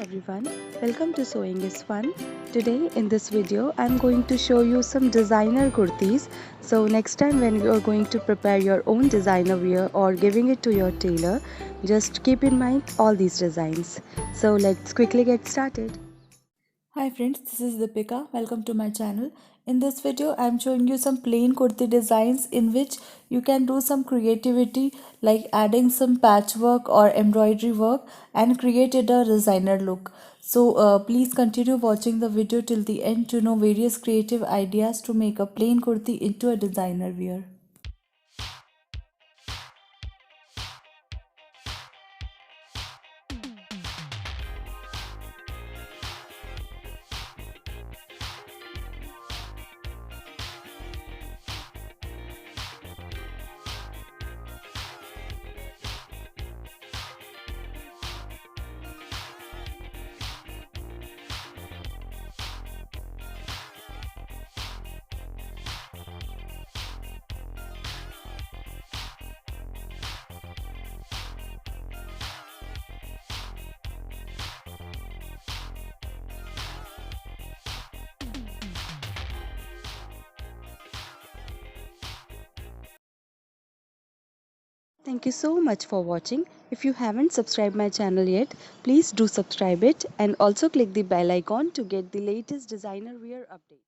everyone, welcome to Sewing is Fun. Today in this video I'm going to show you some designer kurtis. So next time when you are going to prepare your own designer wear or giving it to your tailor, just keep in mind all these designs. So let's quickly get started. Hi friends, this is Deepika. Welcome to my channel. In this video, I am showing you some plain kurti designs in which you can do some creativity like adding some patchwork or embroidery work and created a designer look. So please continue watching the video till the end to know various creative ideas to make a plain kurti into a designer wear. Thank you so much for watching. If you haven't subscribed my channel yet, please do subscribe it and also click the bell icon to get the latest designer wear update.